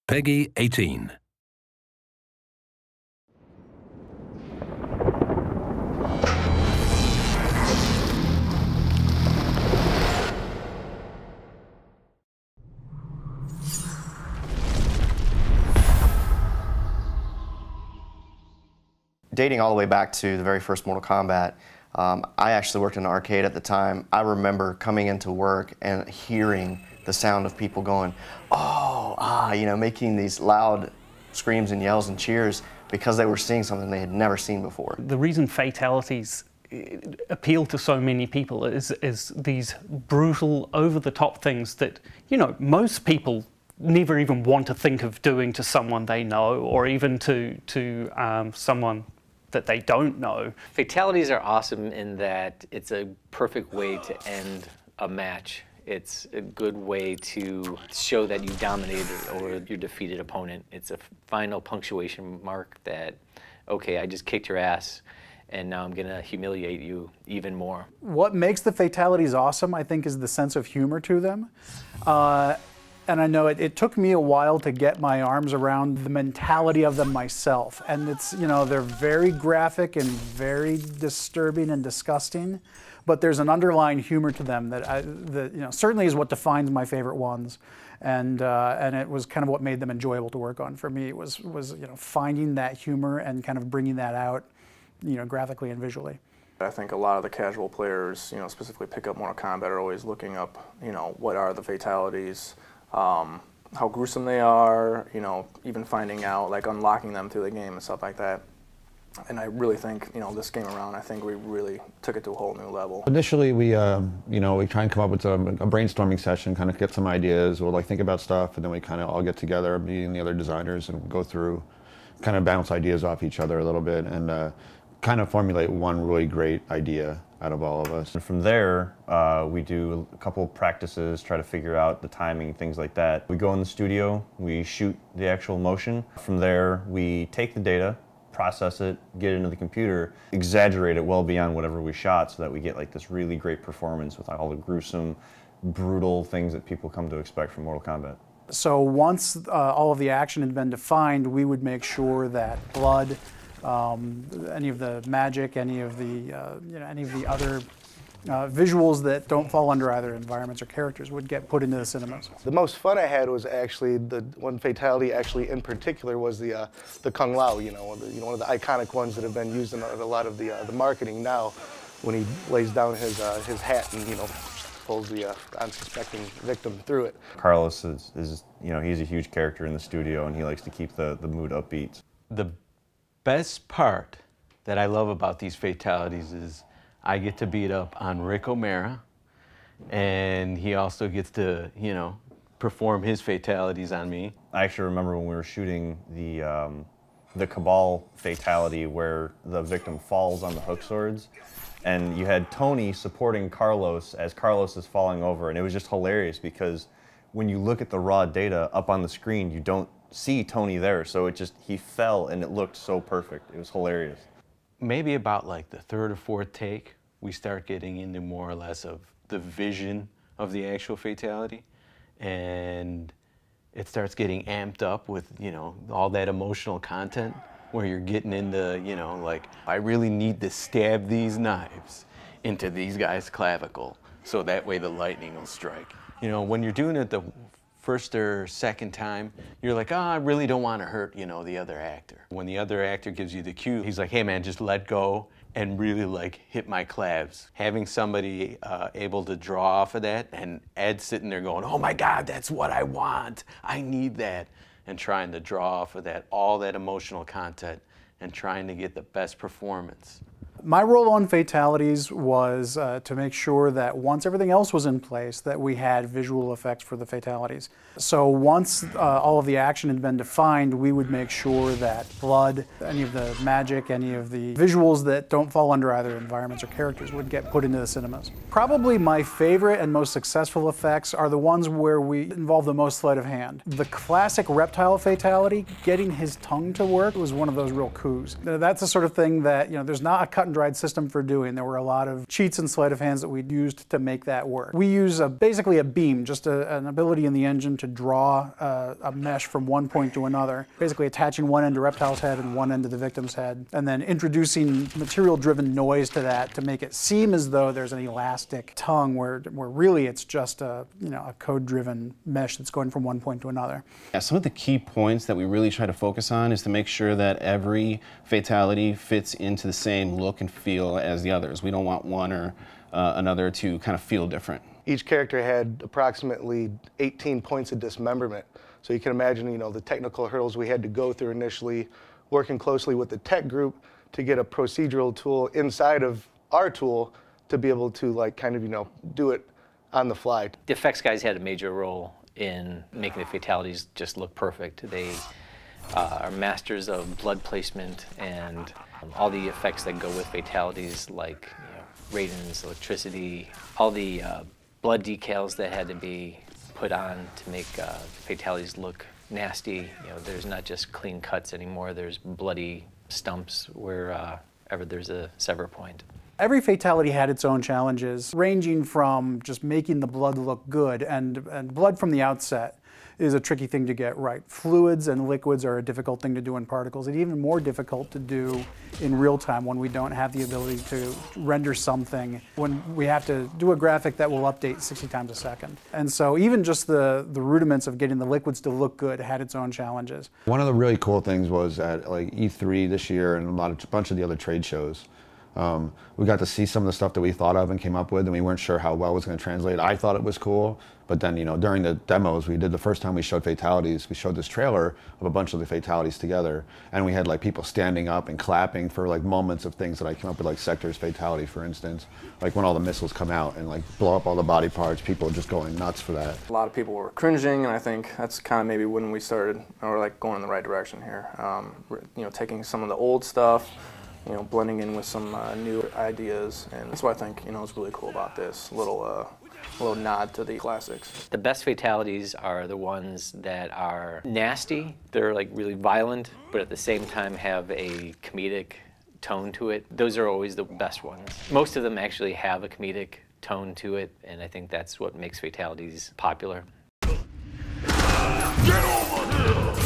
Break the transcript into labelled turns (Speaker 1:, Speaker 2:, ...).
Speaker 1: Peggy 18.
Speaker 2: Dating all the way back to the very first Mortal Kombat, I actually worked in an arcade at the time. I remember coming into work and hearing the sound of people going, oh, ah, you know, making these loud screams and yells and cheers because they were seeing something they had never seen before.
Speaker 3: The reason fatalities appeal to so many people is these brutal, over-the-top things that, you know, most people never even want to think of doing to someone they know, or even to someone that they don't know.
Speaker 4: Fatalities are awesome in that it's a perfect way to end a match. It's a good way to show that you dominated or your defeated opponent. It's a final punctuation mark that, okay, I just kicked your ass, and now I'm gonna humiliate you even more.
Speaker 5: What makes the fatalities awesome, I think, is the sense of humor to them. And I know it took me a while to get my arms around the mentality of them myself. And it's, you know, they're very graphic and very disturbing and disgusting, but there's an underlying humor to them that, you know, certainly is what defines my favorite ones. And it was kind of what made them enjoyable to work on for me. It was you know, finding that humor and kind of bringing that out, you know, graphically and visually.
Speaker 6: I think a lot of the casual players, you know, specifically pick up Mortal Kombat, are always looking up, you know, what are the fatalities, how gruesome they are, you know, even finding out, like unlocking them through the game and stuff like that. And I really think, you know, this game around, I think we really took it to a whole new level.
Speaker 7: Initially, we, you know, we try and come up with a brainstorming session, kind of get some ideas, we'll like think about stuff, and then we kind of all get together, meeting the other designers, and go through, kind of bounce ideas off each other a little bit, and kind of formulate one really great idea out of all of us.
Speaker 8: And from there, we do a couple practices, try to figure out the timing, things like that. We go in the studio, we shoot the actual motion. From there, we take the data, process it, get it into the computer, exaggerate it well beyond whatever we shot so that we get like this really great performance with all the gruesome, brutal things that people come to expect from Mortal Kombat.
Speaker 5: So once all of the action had been defined, we would make sure that blood, any of the magic, any of the you know, any of the other visuals that don't fall under either environments or characters would get put into the cinemas.
Speaker 9: The most fun I had was actually the one fatality, actually in particular, was the Kung Lao. You know, one of the iconic ones that have been used in a lot of the marketing now, when he lays down his hat and, you know, pulls the unsuspecting victim through it.
Speaker 8: Carlos is you know, he's a huge character in the studio, and he likes to keep the mood upbeat.
Speaker 10: The best part that I love about these fatalities is I get to beat up on Rick O'Mara, and he also gets to, you know, perform his fatalities on me.
Speaker 8: I actually remember when we were shooting the Cabal fatality where the victim falls on the hook swords, and you had Tony supporting Carlos as Carlos is falling over, and it was just hilarious because when you look at the raw data up on the screen, you don't see Tony there, so he fell and it looked so perfect. It was hilarious.
Speaker 10: Maybe about like the third or fourth take, we start getting into more or less of the vision of the actual fatality, and it starts getting amped up with, you know, all that emotional content where you're getting into, you know, like, I really need to stab these knives into these guys' clavicle so that way the lightning will strike. You know, when you're doing it the first or second time, you're like, oh, I really don't want to hurt, you know, the other actor. When the other actor gives you the cue, he's like, hey man, just let go and really like hit my clavs. Having somebody able to draw off of that, and Ed sitting there going, oh my God, that's what I want, I need that, and trying to draw off of that, all that emotional content, and trying to get the best performance.
Speaker 5: My role on fatalities was to make sure that once everything else was in place, that we had visual effects for the fatalities. So once all of the action had been defined, we would make sure that blood, any of the magic, any of the visuals that don't fall under either environments or characters would get put into the cinemas. Probably my favorite and most successful effects are the ones where we involve the most sleight of hand. The classic reptile fatality, getting his tongue to work, was one of those real coups. That's the sort of thing that, you know, there's not a cut and dried system for doing. There were a lot of cheats and sleight of hands that we used to make that work. We use basically a beam, just an ability in the engine to draw a mesh from one point to another, basically attaching one end to Reptile's head and one end to the victim's head, and then introducing material-driven noise to that to make it seem as though there's an elastic tongue where really it's just a code-driven mesh that's going from one point to another.
Speaker 1: Yeah, some of the key points that we really try to focus on is to make sure that every fatality fits into the same look and feel as the others. We don't want one or another to kind of feel different.
Speaker 9: Each character had approximately 18 points of dismemberment. So you can imagine, the technical hurdles we had to go through initially, working closely with the tech group to get a procedural tool inside of our tool to be able to do it on the fly.
Speaker 4: The effects guys had a major role in making the fatalities just look perfect. They are masters of blood placement and all the effects that go with fatalities, like radons, electricity, all the blood decals that had to be put on to make fatalities look nasty. There's not just clean cuts anymore. There's bloody stumps wherever there's a sever point.
Speaker 5: Every fatality had its own challenges, ranging from just making the blood look good, and blood from the outset is a tricky thing to get right. Fluids and liquids are a difficult thing to do in particles. It's even more difficult to do in real time when we don't have the ability to render something, when we have to do a graphic that will update 60 times a second. And so even just the rudiments of getting the liquids to look good had its own challenges.
Speaker 7: One of the really cool things was at E3 this year and a bunch of the other trade shows, we got to see some of the stuff that we thought of and came up with, and we weren't sure how well it was going to translate. I thought it was cool, but then during the demos we did, the first time we showed fatalities, we showed this trailer of a bunch of the fatalities together, and we had people standing up and clapping for moments of things that I came up with, like Sector's fatality, for instance, when all the missiles come out and blow up all the body parts. People just going nuts for that.
Speaker 6: A lot of people were cringing, and I think that's kind of maybe when we started, or going in the right direction here. Taking some of the old stuff, blending in with some new ideas, and that's what I think is really cool about this little nod to the classics.
Speaker 4: The best fatalities are the ones that are nasty. They're really violent, but at the same time have a comedic tone to it. Those are always the best ones. Most of them actually have a comedic tone to it, and I think that's what makes fatalities popular.
Speaker 11: Get over here!